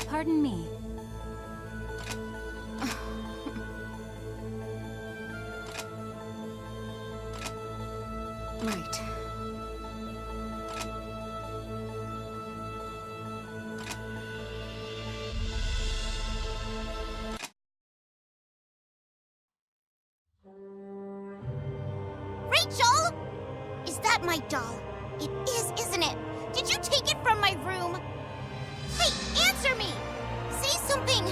Pardon me. Right. Rachel! Is that my doll? It is, isn't it? Did you take it from my room? Hey, answer me! Say something!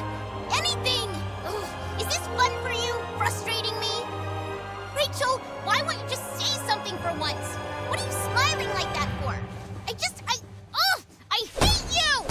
Anything! Ugh, is this fun for you? Frustrating me? Rachel, why won't you just say something for once? What are you smiling like that for? I hate you!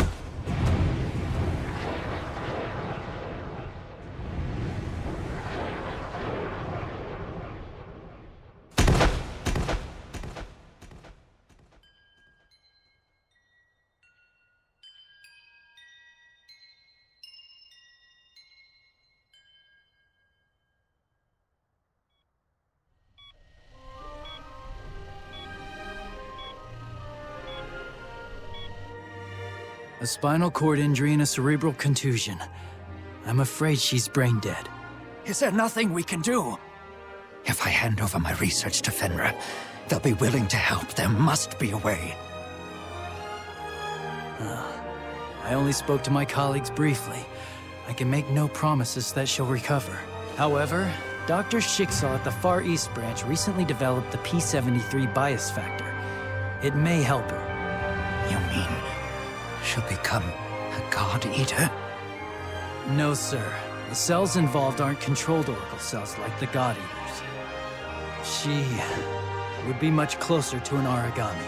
A spinal cord injury and a cerebral contusion. I'm afraid she's brain dead. Is there nothing we can do? If I hand over my research to Fenrir, they'll be willing to help. There must be a way. I only spoke to my colleagues briefly. I can make no promises that she'll recover. However, Dr. Schicksal at the Far East branch recently developed the P73 bias factor. It may help her. You mean she'll become a God Eater? No, sir. The cells involved aren't controlled Oracle cells like the God Eaters. She would be much closer to an Origami.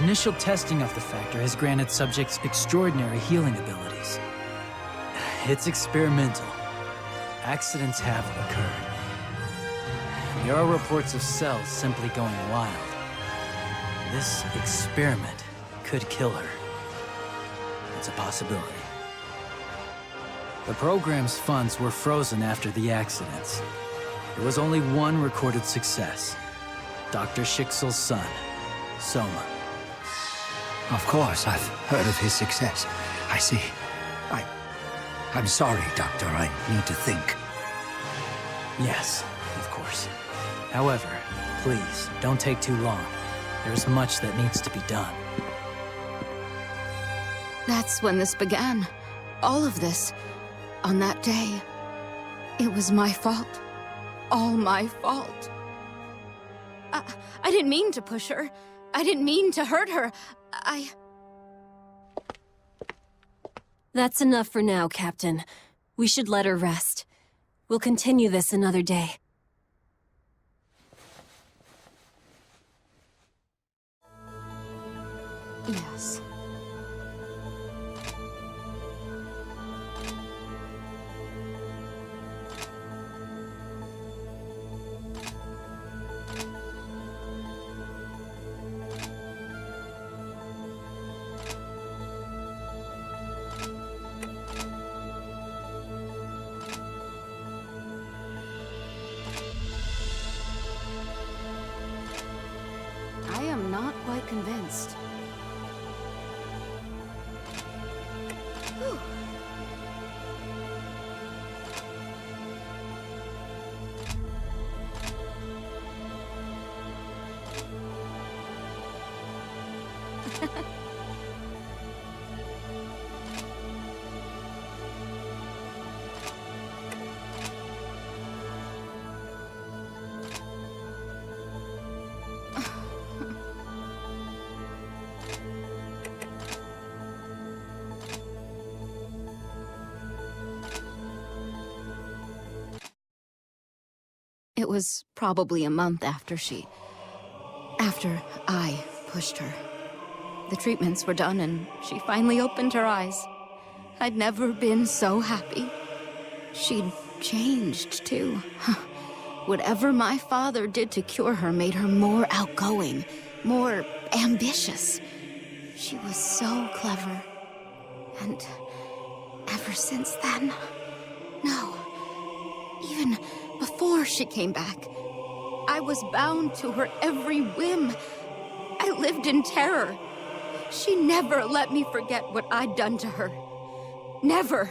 Initial testing of the factor has granted subjects extraordinary healing abilities. It's experimental. Accidents have occurred. There are reports of cells simply going wild. This experiment could kill her. It's a possibility. The program's funds were frozen after the accidents. There was only one recorded success. Dr. Schicksal's son, Soma. Of course, I've heard of his success. I see. I'm sorry, Doctor. I need to think. Yes, of course. However, please, don't take too long. There's much that needs to be done. That's when this began. All of this. On that day. It was my fault. All my fault. I didn't mean to push her. I didn't mean to hurt her. That's enough for now, Captain. We should let her rest. We'll continue this another day. Yes. I am not quite convinced. Whew. It was probably a month after I pushed her. The treatments were done and she finally opened her eyes. I'd never been so happy. She'd changed, too. Whatever my father did to cure her made her more outgoing, more ambitious. She was so clever. And ever since then, no, even before she came back, I was bound to her every whim. I lived in terror. She never let me forget what I'd done to her. Never.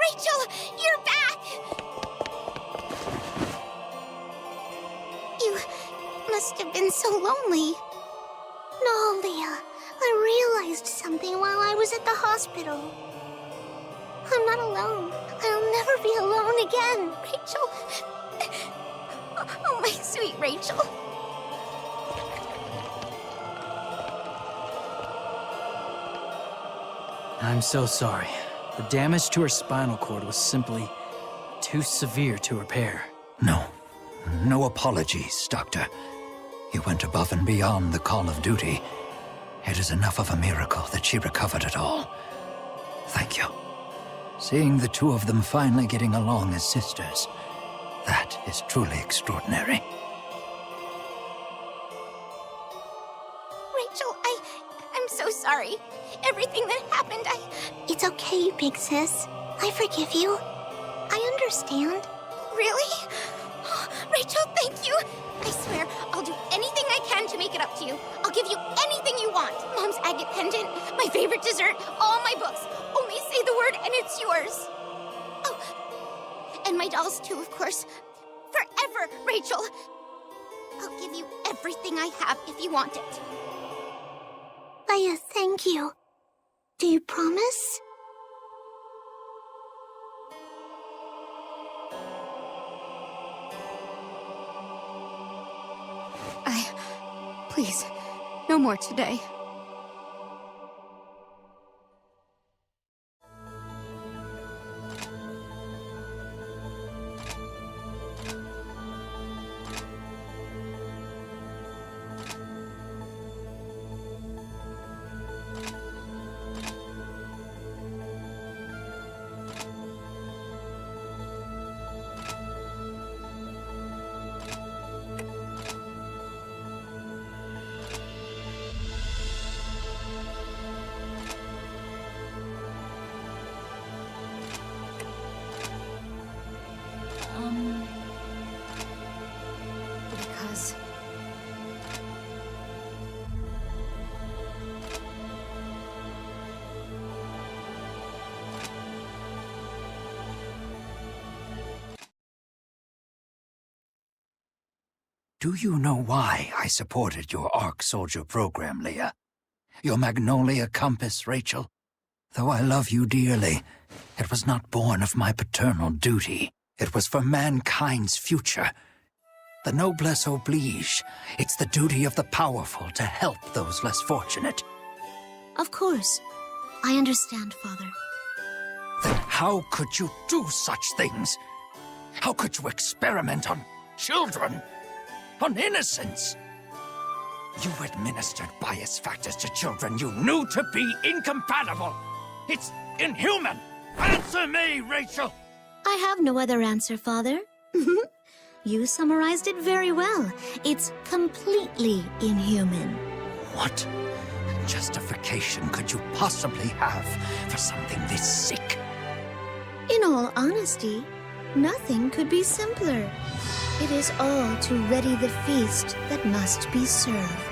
Rachel, you're back! You must have been so lonely. No, Leah. I realized something while I was at the hospital. I'm not alone. I'll never be alone again, Rachel. Oh, my sweet Rachel. I'm so sorry. The damage to her spinal cord was simply too severe to repair. No apologies, Doctor. You went above and beyond the call of duty. It is enough of a miracle that she recovered at all. Thank you. Seeing the two of them finally getting along as sisters, that is truly extraordinary. Rachel, I'm so sorry. Everything that happened, It's okay, big sis. I forgive you. I understand. Really? Rachel, thank you. I swear, I'll do anything I can to make it up to you. I'll give you anything you want. Mom's agate pendant, my favorite dessert, all my books. Only say the word and it's yours. Oh, and my dolls too, of course. Forever, Rachel. I'll give you everything I have if you want it. Leia, thank you. Do you promise? Please, no more today. Because... Do you know why I supported your ARC Soldier program, Leah? Your Magnolia Compass, Rachel? Though I love you dearly, it was not born of my paternal duty. It was for mankind's future. The noblesse oblige. It's the duty of the powerful to help those less fortunate. Of course. I understand, Father. Then how could you do such things? How could you experiment on children? On innocents? You administered bias factors to children you knew to be incompatible. It's inhuman. Answer me, Rachel! I have no other answer, Father. You summarized it very well. It's completely inhuman. What justification could you possibly have for something this sick? In all honesty, nothing could be simpler. It is all to ready the feast that must be served.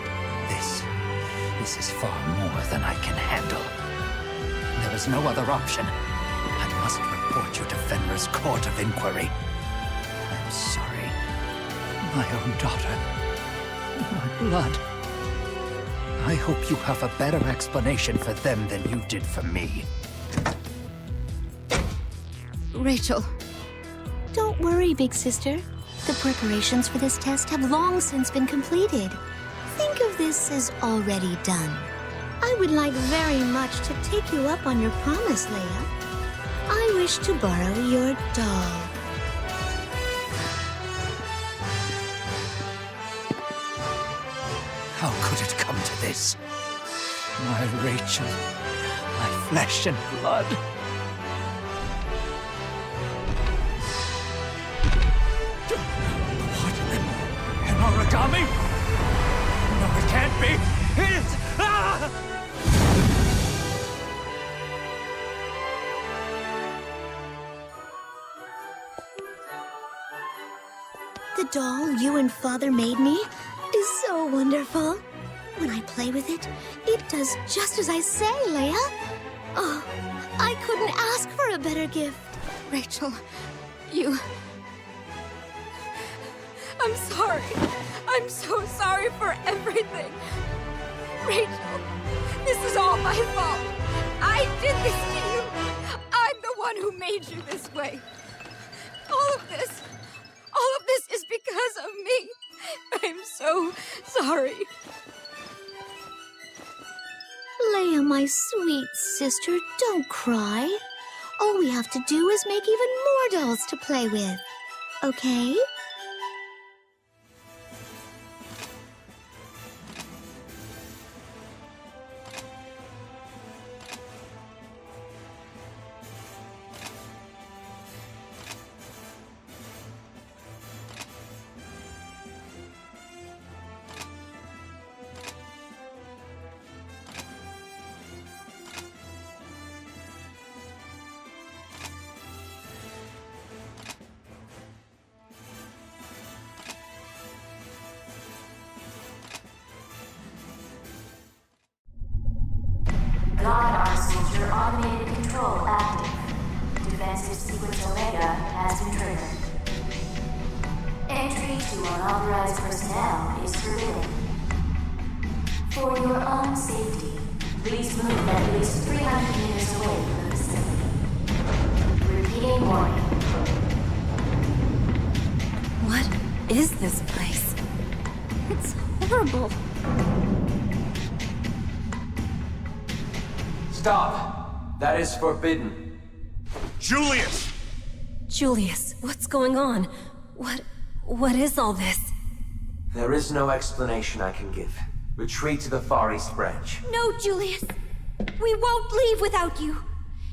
This is far more than I can handle. There is no other option. I must report you to Fenrir's Court of Inquiry. I'm sorry. My own daughter. My blood. I hope you have a better explanation for them than you did for me. Rachel. Don't worry, big sister. The preparations for this test have long since been completed. Think of this as already done. I would like very much to take you up on your promise, Leia. I wish to borrow your doll. How could it come to this? My Rachel, my flesh and blood. What? An origami? No, it can't be. It's... Ah! The doll you and Father made me is so wonderful. When I play with it, it does just as I say, Leia. Oh, I couldn't ask for a better gift. Rachel, you... I'm sorry. I'm so sorry for everything. Rachel, this is all my fault. I did this to you. I'm the one who made you this way. All of this is because of me. I'm so sorry. Leia, my sweet sister, don't cry. All we have to do is make even more dolls to play with. Okay? God Soldier automated control active. Defensive sequence Omega has been triggered. Entry to unauthorized personnel is forbidden. For your own safety, please move at least 300 meters away from the facility. Repeating warning. What is this place? It's horrible. Stop! That is forbidden. Julius! Julius, what's going on? What is all this? There is no explanation I can give. Retreat to the Far East Branch. No, Julius. We won't leave without you.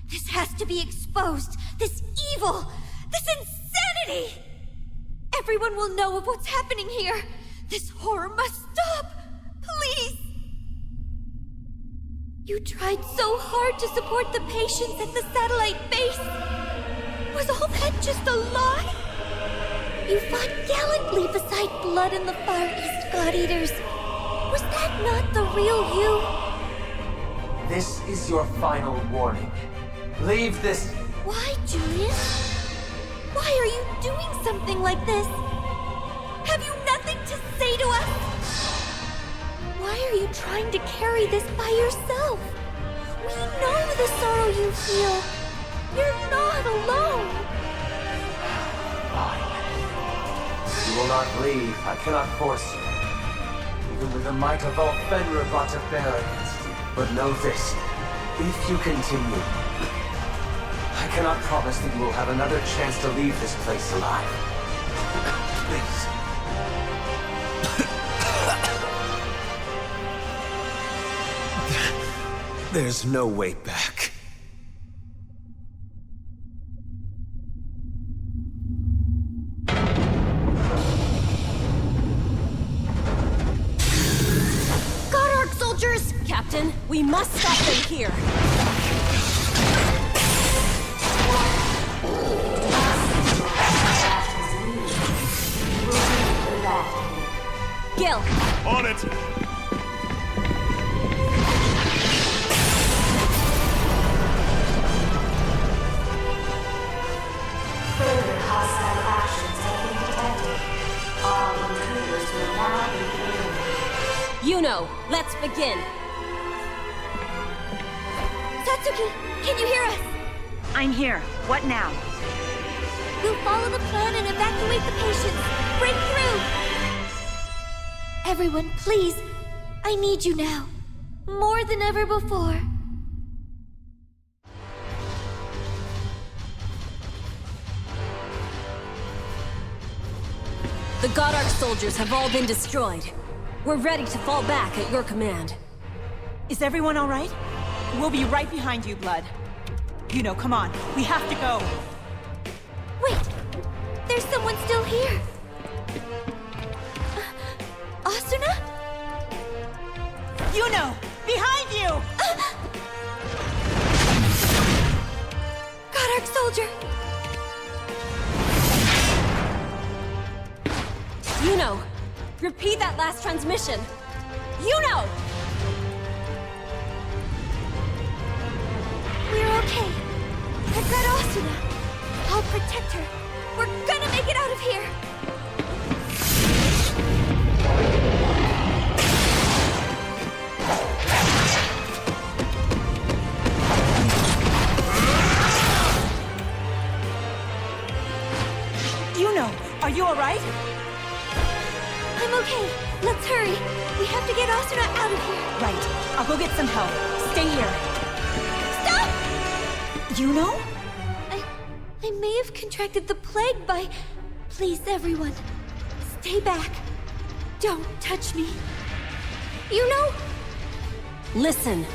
This has to be exposed. This evil. This insanity. Everyone will know of what's happening here. This horror must stop. Please. You tried so hard to support the patients at the satellite base. Was all that just a lie? You fought gallantly beside Blood and the Far East God Eaters. Was that not the real you? This is your final warning. Leave this. Why, Julius? Why are you doing something like this? Have you nothing to say to us? Why are you trying to carry this by yourself? We know the sorrow you feel. You're not alone. Fine. You will not leave. I cannot force you. Even with the might of all Fenrir brought to bear against you. But know this. If you continue, I cannot promise that you will have another chance to leave this place alive. Please. There's no way back. Goddard soldiers! Captain, we must stop them here. Gil! On it! Further hostile actions have been detected. All intruders will now be eliminated. Yuno, let's begin. Satsuki, can you hear us? I'm here. What now? We'll follow the plan and evacuate the patients. Break through! Everyone, please. I need you now. More than ever before. The Goddard soldiers have all been destroyed. We're ready to fall back at your command. Is everyone all right? We'll be right behind you, Blood. You know, come on. We have to go. Wait! There's someone still here. Asuna? You know, behind you! Goddard soldier! Yuno! Repeat that last transmission! Yuno! We're okay. I've got Asuna. I'll protect her. We're gonna make it out of here. Yuno, are you all right? I'm okay. Let's hurry. We have to get Asuna out of here. Right. I'll go get some help. Stay here. Stop! Yuno? I may have contracted the plague by... Please, everyone. Stay back. Don't touch me. Yuno? Listen,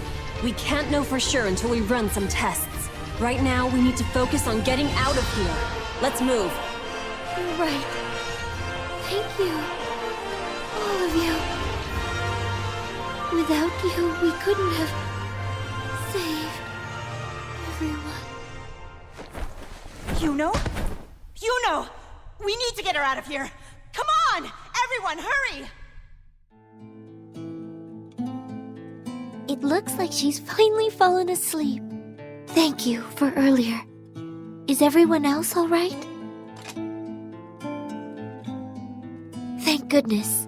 we can't know for sure until we run some tests. Right now, we need to focus on getting out of here. Let's move. You're right. Thank you. All of you. Without you, we couldn't have saved everyone. Yuno? Yuno! We need to get her out of here! Come on! Everyone, hurry! It looks like she's finally fallen asleep. Thank you for earlier. Is everyone else all right? Thank goodness.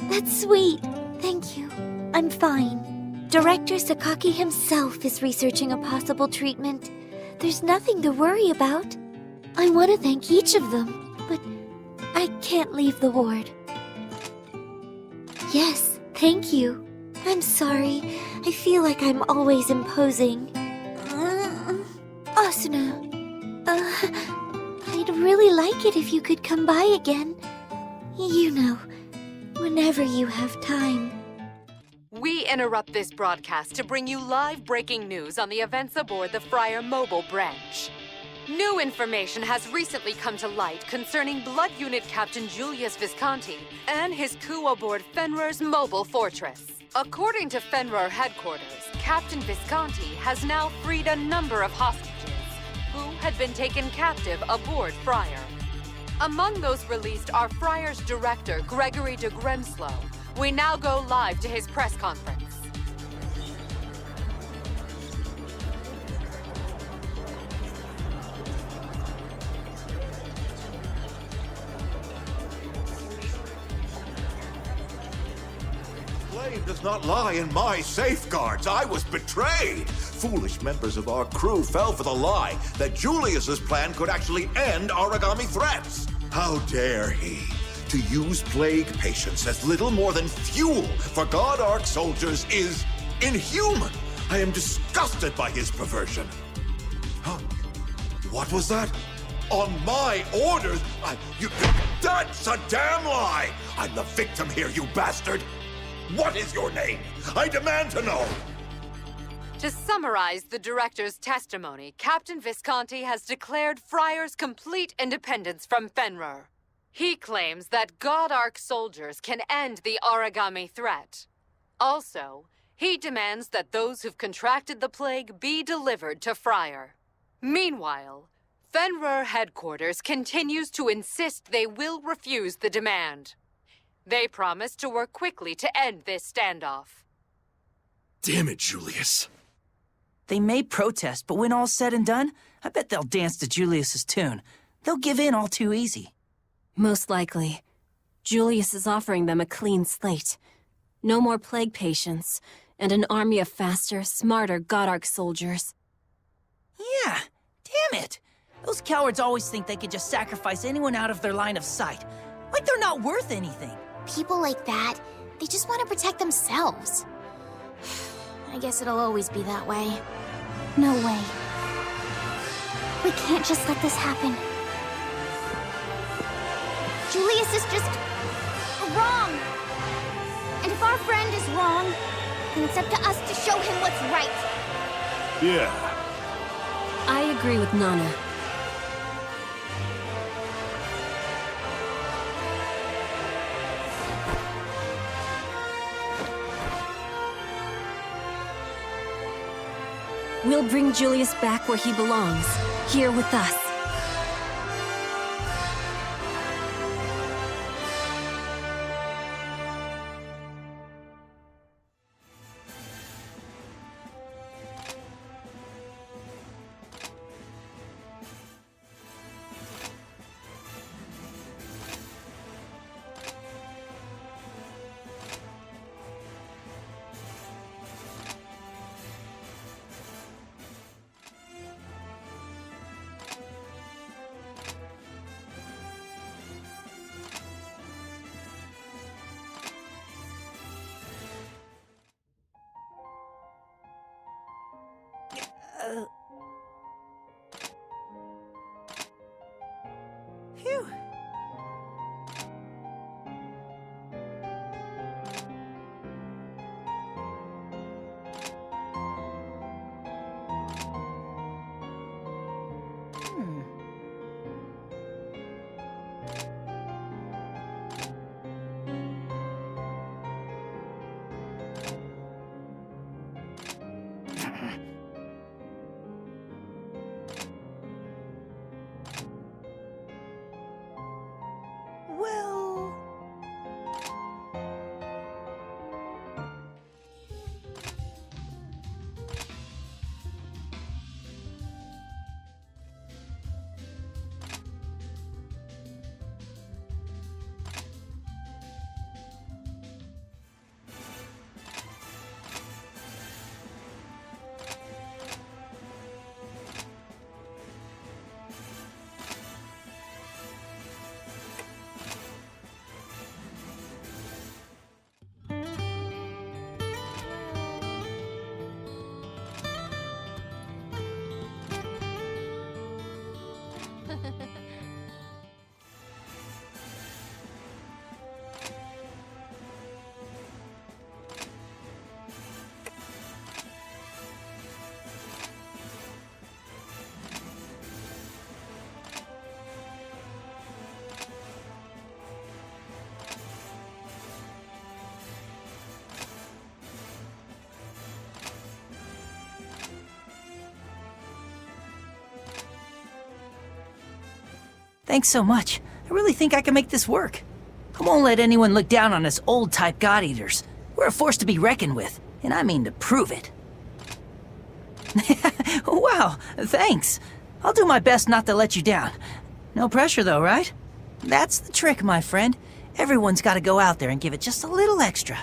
That's sweet. Thank you. I'm fine. Director Sakaki himself is researching a possible treatment. There's nothing to worry about. I want to thank each of them, but I can't leave the ward. Yes, thank you. I'm sorry. I feel like I'm always imposing. Asuna, I'd really like it if you could come by again. You know, whenever you have time. We interrupt this broadcast to bring you live breaking news on the events aboard the Friar Mobile branch. New information has recently come to light concerning Blood Unit Captain Julius Visconti and his coup aboard Fenrir's mobile fortress. According to Fenrir headquarters, Captain Visconti has now freed a number of hostages who had been taken captive aboard Friar. Among those released are Friar's director, Gregory de Grimslow. We now go live to his press conference. Blame does not lie in my safeguards. I was betrayed. Foolish members of our crew fell for the lie that Julius's plan could actually end Origami threats. How dare he? To use plague patients as little more than fuel for God Ark soldiers is inhuman. I am disgusted by his perversion. Huh? What was that? On my orders? That's a damn lie! I'm the victim here, you bastard! What is your name? I demand to know! To summarize the director's testimony, Captain Visconti has declared Friar's complete independence from Fenrir. He claims that God Ark soldiers can end the Origami threat. Also, he demands that those who've contracted the plague be delivered to Friar. Meanwhile, Fenrir headquarters continues to insist they will refuse the demand. They promise to work quickly to end this standoff. Damn it, Julius. They may protest, but when all's said and done, I bet they'll dance to Julius's tune. They'll give in all too easy. Most likely. Julius is offering them a clean slate. No more plague patients, and an army of faster, smarter God Ark soldiers. Yeah, damn it. Those cowards always think they could just sacrifice anyone out of their line of sight. Like they're not worth anything. People like that, they just want to protect themselves. I guess it'll always be that way. No way. We can't just let this happen. Julius is just wrong. And if our friend is wrong, then it's up to us to show him what's right. Yeah. I agree with Nana. We'll bring Julius back where he belongs, here with us. Thanks so much. I really think I can make this work. I won't let anyone look down on us old-type God-Eaters. We're a force to be reckoned with, and I mean to prove it. Wow, thanks. I'll do my best not to let you down. No pressure though, right? That's the trick, my friend. Everyone's got to go out there and give it just a little extra.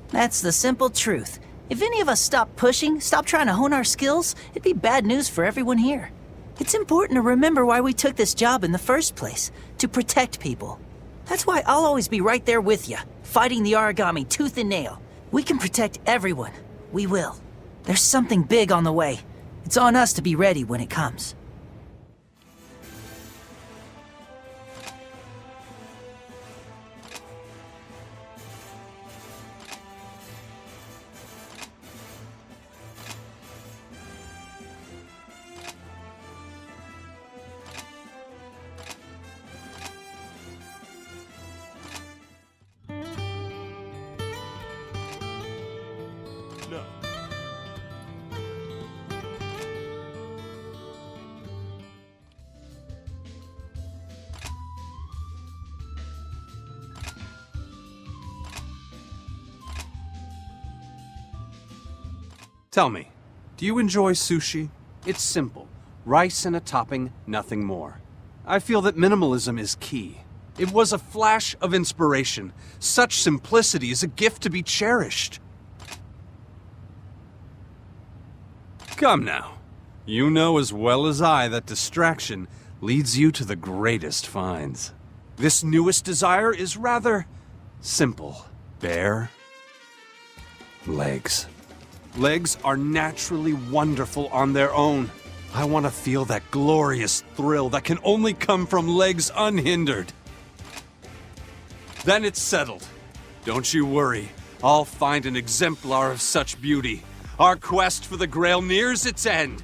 That's the simple truth. If any of us stop pushing, stop trying to hone our skills, it'd be bad news for everyone here. It's important to remember why we took this job in the first place, to protect people. That's why I'll always be right there with you, fighting the Aragami tooth and nail. We can protect everyone. We will. There's something big on the way. It's on us to be ready when it comes. No. Tell me, do you enjoy sushi? It's simple. Rice and a topping, nothing more. I feel that minimalism is key. It was a flash of inspiration. Such simplicity is a gift to be cherished. Come now. You know as well as I that distraction leads you to the greatest finds. This newest desire is rather simple. Bare legs. Legs are naturally wonderful on their own. I want to feel that glorious thrill that can only come from legs unhindered. Then it's settled. Don't you worry. I'll find an exemplar of such beauty. Our quest for the Grail nears its end.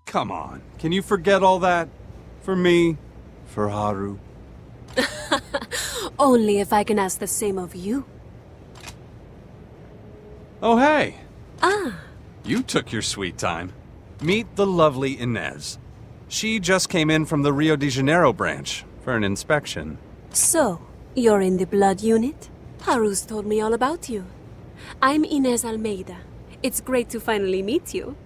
Come on, can you forget all that? For me, for Haru. Only if I can ask the same of you. Oh, hey. Ah. You took your sweet time. Meet the lovely Inez. She just came in from the Rio de Janeiro branch for an inspection. So, you're in the blood unit? Haru's told me all about you. I'm Inez Almeida. It's great to finally meet you.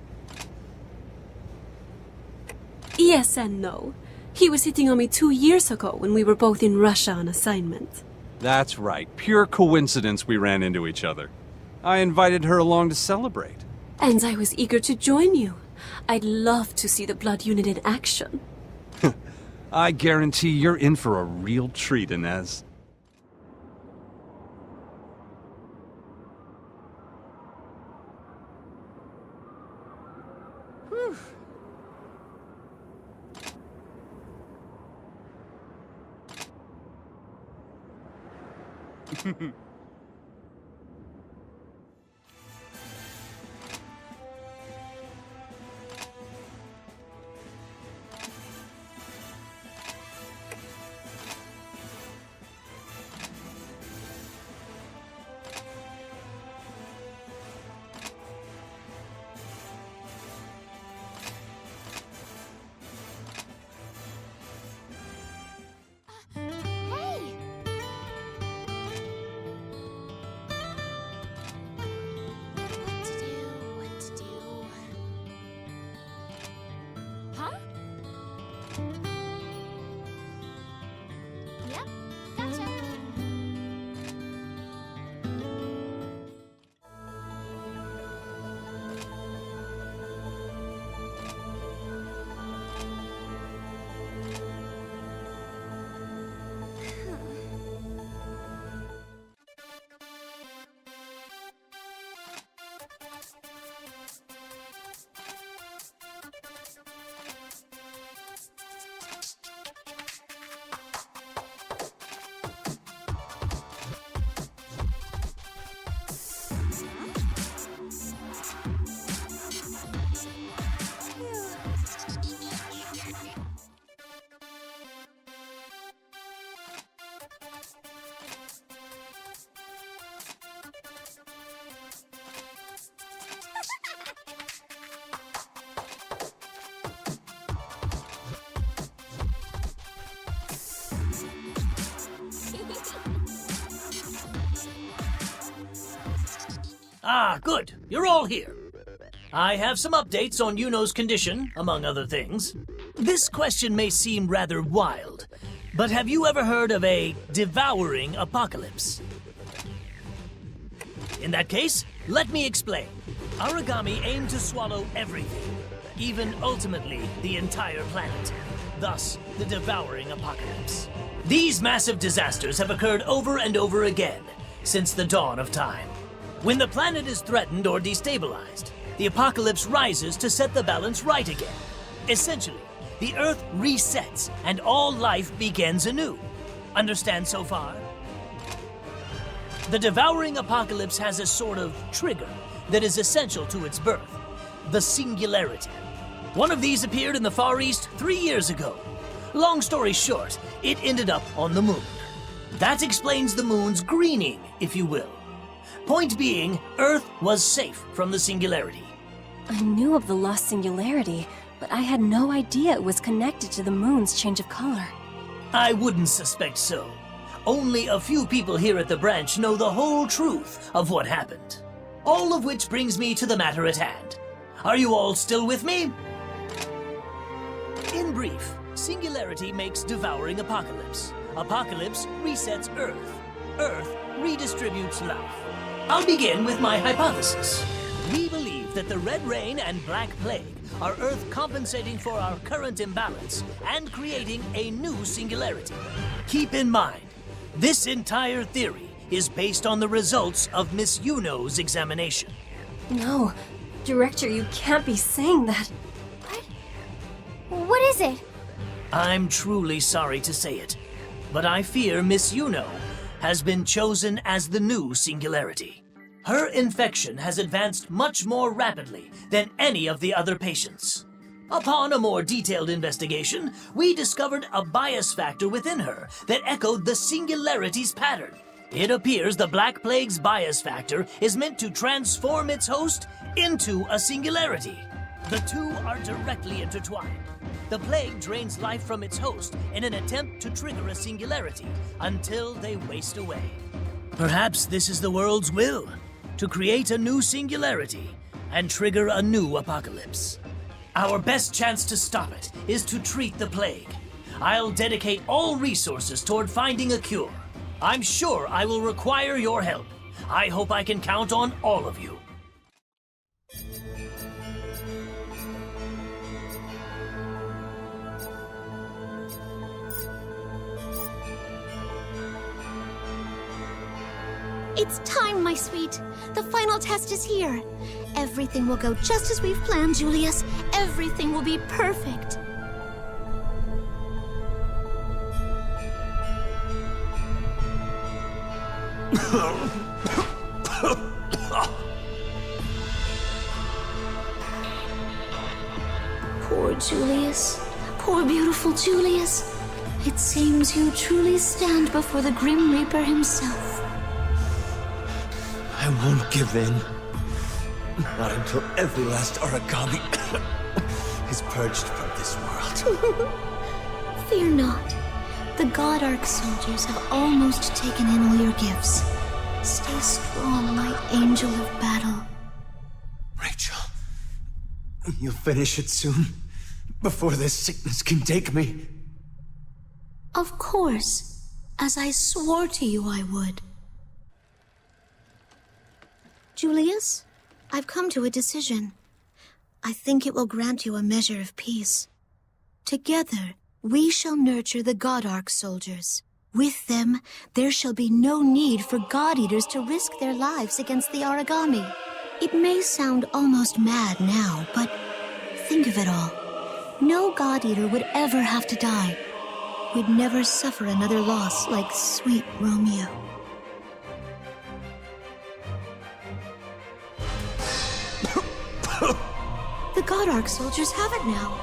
Yes and no. He was hitting on me 2 years ago when we were both in Russia on assignment. That's right. Pure coincidence we ran into each other. I invited her along to celebrate. And I was eager to join you. I'd love to see the blood unit in action. I guarantee you're in for a real treat, Inez. Ah, good. You're all here. I have some updates on Yuno's condition, among other things. This question may seem rather wild, but have you ever heard of a devouring apocalypse? In that case, let me explain. Aragami aim to swallow everything, even ultimately the entire planet. Thus, the devouring apocalypse. These massive disasters have occurred over and over again since the dawn of time. When the planet is threatened or destabilized, the apocalypse rises to set the balance right again. Essentially, the Earth resets and all life begins anew. Understand so far? The devouring apocalypse has a sort of trigger that is essential to its birth: the singularity. One of these appeared in the Far East 3 years ago. Long story short, it ended up on the moon. That explains the moon's greening, if you will. Point being, Earth was safe from the singularity. I knew of the lost singularity, but I had no idea it was connected to the moon's change of color. I wouldn't suspect so. Only a few people here at the branch know the whole truth of what happened. All of which brings me to the matter at hand. Are you all still with me? In brief, singularity makes devouring apocalypse. Apocalypse resets Earth. Earth redistributes life. I'll begin with my hypothesis. We believe that the Red Rain and Black Plague are Earth compensating for our current imbalance and creating a new singularity. Keep in mind, this entire theory is based on the results of Miss Yuno's examination. No, Director, you can't be saying that. What is it? I'm truly sorry to say it, but I fear Miss Yuno has been chosen as the new singularity. Her infection has advanced much more rapidly than any of the other patients. Upon a more detailed investigation, we discovered a bias factor within her that echoed the singularity's pattern. It appears the Black Plague's bias factor is meant to transform its host into a singularity. The two are directly intertwined. The plague drains life from its host in an attempt to trigger a singularity until they waste away. Perhaps this is the world's will, to create a new singularity and trigger a new apocalypse. Our best chance to stop it is to treat the plague. I'll dedicate all resources toward finding a cure. I'm sure I will require your help. I hope I can count on all of you. It's time, my sweet. The final test is here. Everything will go just as we've planned, Julius. Everything will be perfect. Poor Julius. Poor beautiful Julius. It seems you truly stand before the Grim Reaper himself. I won't give in. Not until every last Aragami is purged from this world. Fear not. The God Arc soldiers have almost taken in all your gifts. Stay strong, my angel of battle. Rachel, you'll finish it soon, before this sickness can take me. Of course, as I swore to you I would. Julius, I've come to a decision. I think it will grant you a measure of peace. Together, we shall nurture the God Arc soldiers. With them, there shall be no need for God Eaters to risk their lives against the Aragami. It may sound almost mad now, but think of it all. No God Eater would ever have to die. We'd never suffer another loss like sweet Romeo. The God Arc soldiers have it now.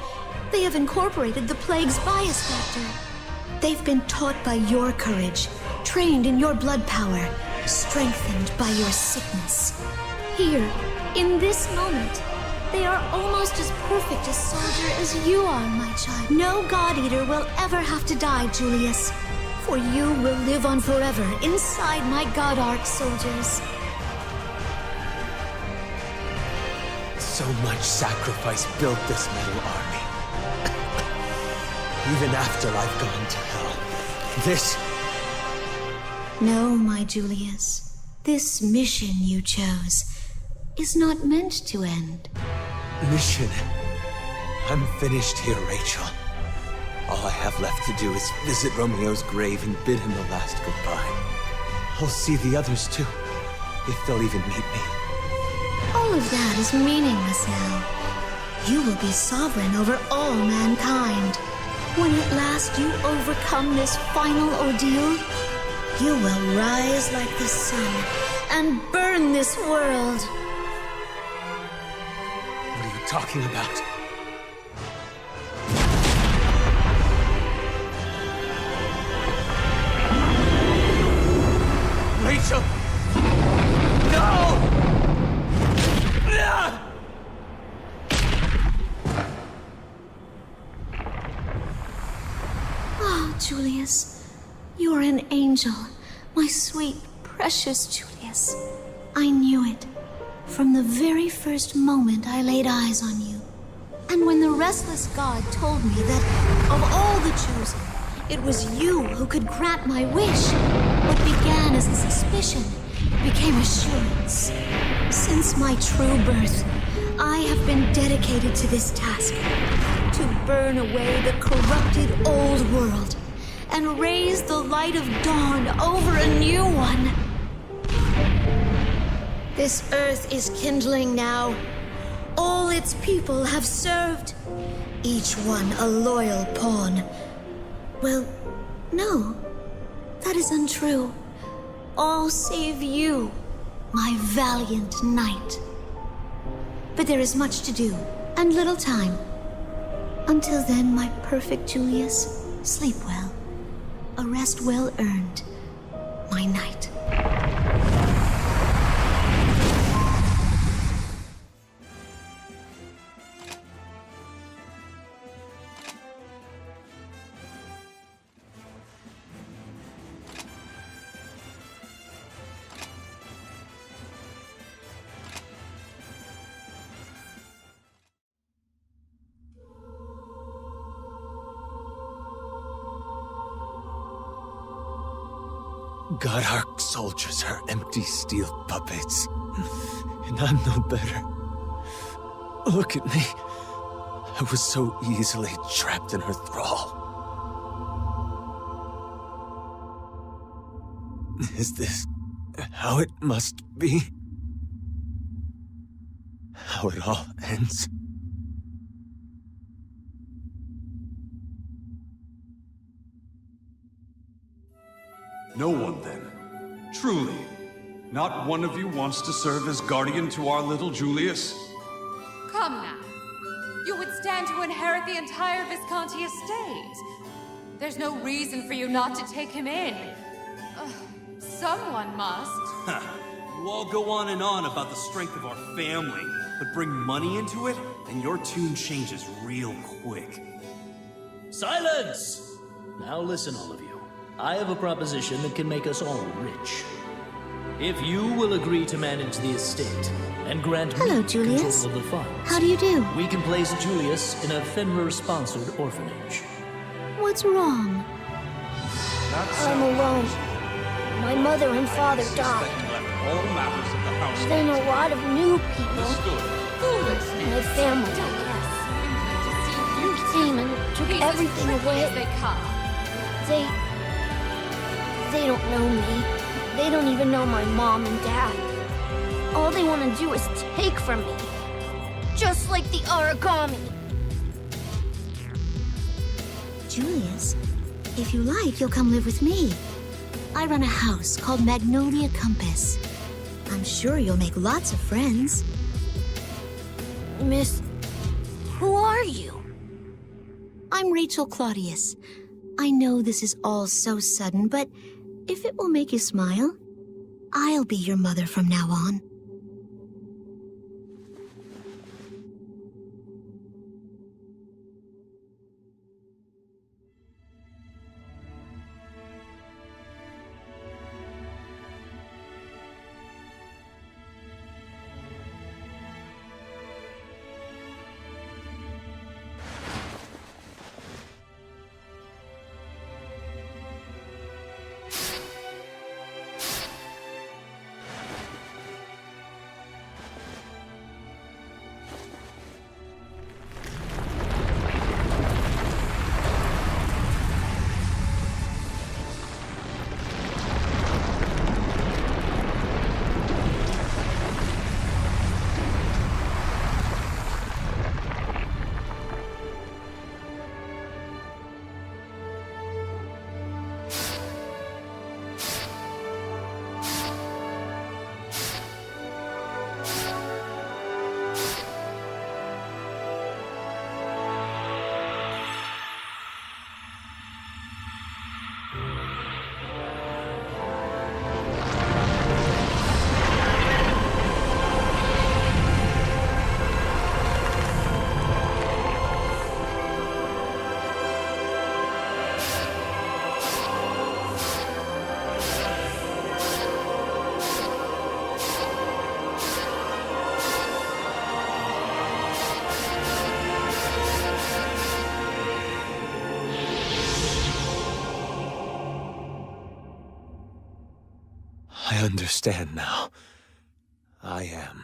They have incorporated the plague's bias factor. They've been taught by your courage, trained in your blood power, strengthened by your sickness. Here, in this moment, they are almost as perfect a soldier as you are, my child. No God Eater will ever have to die, Julius, for you will live on forever inside my God Arc soldiers. So much sacrifice built this metal army. Even after I've gone to hell. This... No, my Julius. This mission you chose is not meant to end. mission... I'm finished here, Rachel. All I have left to do is visit Romeo's grave and bid him the last goodbye. I'll see the others too, if they'll even meet me. All of that is meaningless now. You will be sovereign over all mankind. When at last you overcome this final ordeal, you will rise like the sun and burn this world. What are you talking about? Rachel! No! Oh, Julius, you're an angel. My sweet, precious Julius. I knew it from the very first moment I laid eyes on you. And when the restless god told me that of all the chosen, it was you who could grant my wish, what began as a suspicion became assurance. Since my true birth, I have been dedicated to this task, to burn away the corrupted old world and raise the light of dawn over a new one. This earth is kindling now. All its people have served, each one a loyal pawn. Well, no, that is untrue. All save you, my valiant knight. But there is much to do, and little time. Until then, my perfect Julius, sleep well. A rest well earned, my knight. Godark soldiers are empty steel puppets. And I'm no better. Look at me. I was so easily trapped in her thrall. Is this how it must be? How it all ends? No one, then. Truly. Not one of you wants to serve as guardian to our little Julius? Come now. You would stand to inherit the entire Visconti estate. There's no reason for you not to take him in. Someone must. You all go on and on about the strength of our family, but bring money into it, and your tune changes real quick. Silence! Now listen, all of you. I have a proposition that can make us all rich. If you will agree to manage the estate and grant me Julius. control of the funds, How do you do? we can place Julius in a Fenrir-sponsored orphanage. What's wrong? I'm alone. My mother and father died. All matters of the house. Then a lot of new people. My family. Came and took everything away. They don't know me. They don't even know my mom and dad. All they want to do is take from me. Just like the origami. Julius, if you like, you'll come live with me. I run a house called Magnolia Compass. I'm sure you'll make lots of friends. Miss, who are you? I'm Rachel Claudius. I know this is all so sudden, but if it will make you smile, I'll be your mother from now on. I understand now. I am